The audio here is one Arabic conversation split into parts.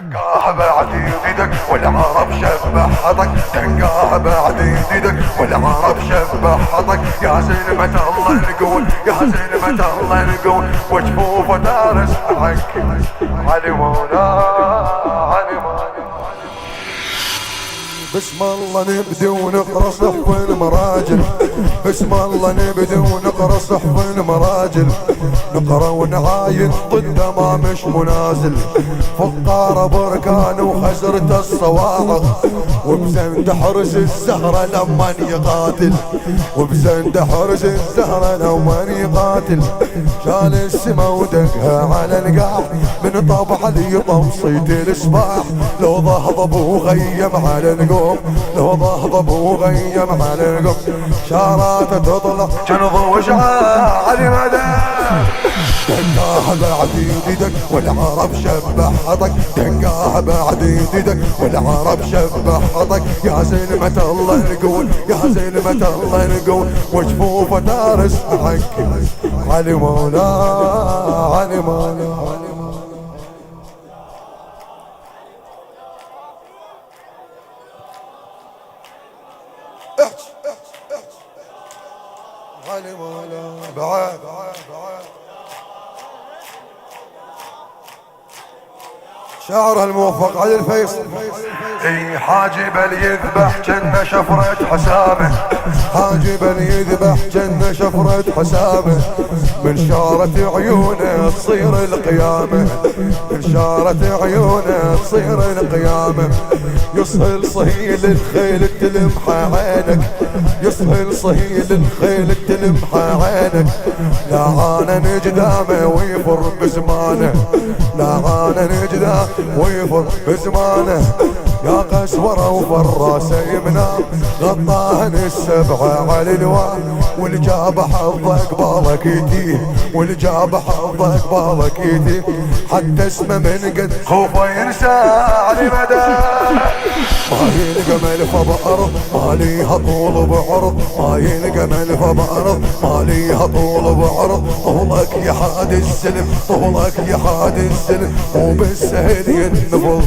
تلقاها بعد يدك والعرب شبحتك، تلقاها بعد يدك والعرب شبحتك. يا زلمة الله القول، يا زلمة الله القول، وجفوفه دارس حق علي مولا علي مولا. بسم الله نبدي ونقرا صحف المراجل، بسم الله نبدي ونقرا صحف المراجل، نقرا ونعاين ضد ما مش منازل، فقار بركان وخزرة الصواعق، وبزند حرس الزهرة لما يقاتل، وبزند حرس الزهرة لما يقاتل. شال السما ودقها على القاع من طبع لي طمصيت الصباح، لو ضهضب وغيم على القوم، لو ضهضب وغيم على القوم. شارات تطلع جنظ وشعاع مدى، تلقاها بعد يدك والعرب شبحتك، تلقاها بعد يدك والعرب شبحتك. يا زلمة الله القول، يا زلمة الله القول، وجفوفه دارس حق علي مولا علي مولا. علي مولا بعد شعر الموفق علي الفيصل. اي حاجب اللي يذبح جنة شفرة حسامه، حاجب اللي يذبح جنة شفرة حسامه، من شارة عيونه تصير القيامة، من شارة عيونه تصير القيامة. يصهل صهيل الخيل تلمح عينك، يصهل صهيل الخيل تلمح عينك. لا عانا نجدامه ويفر بزمانه، لا عانا نجدامه ويفر بزمانه. يا قسوره وفراسه يمنام، غطاهن السبعه على الوان، واللي جاب حظه قبالك يتيه، واللي جاب حظه قبالك يتيه. حتى اسمه من قد خوفه ينسى علي مدى. ما يلقى ملف بأرض ما ليها طول بعرض، ما يلقى ملف بأرض ما ليها طول بعرض. طولك يا حاد السلم، طولك يا حاد السلم، مو بالسهل ينفض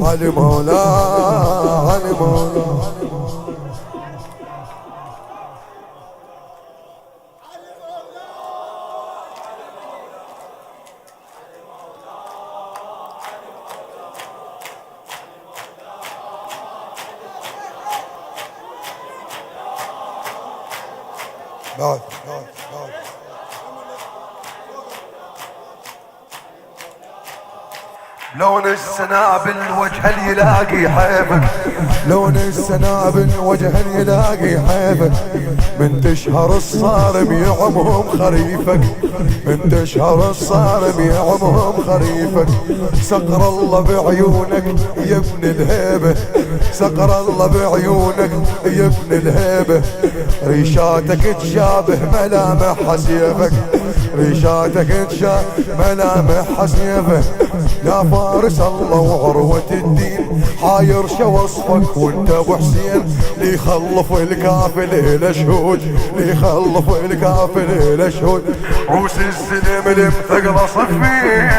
علي مولا علي مولا. بعد لون السنابل وجه اللي يلاقي حيفك، لون السنابل وجه اللي يلاقي حيفك. من تشهر الصارم يعمهم خريفك، من تشهر الصارم يعمهم خريفك. سقر الله بعيونك يا ابن الهيبة، سقر الله بعيونك يا ابن الهيبة. ريشاتك تشابه ملامح سيفك، ريشاتك تشابه ملامح سيفك. يا فارس الله وعروة الدين، حاير شو وصفك وانت ابو حسين. لي خلف الكافل الى شهود، لي خلف الكافل الى شهود. روس السلم المثقله صفين،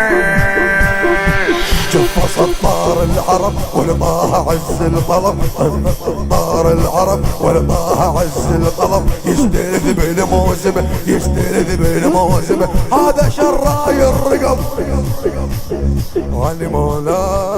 جف سطار العرب ولقاها عز الطلب، سطار العرب ولقاها عز الطلب. يستلذ بالموسم يستلذ بالموسم، هذا شراي الرقب علي مولا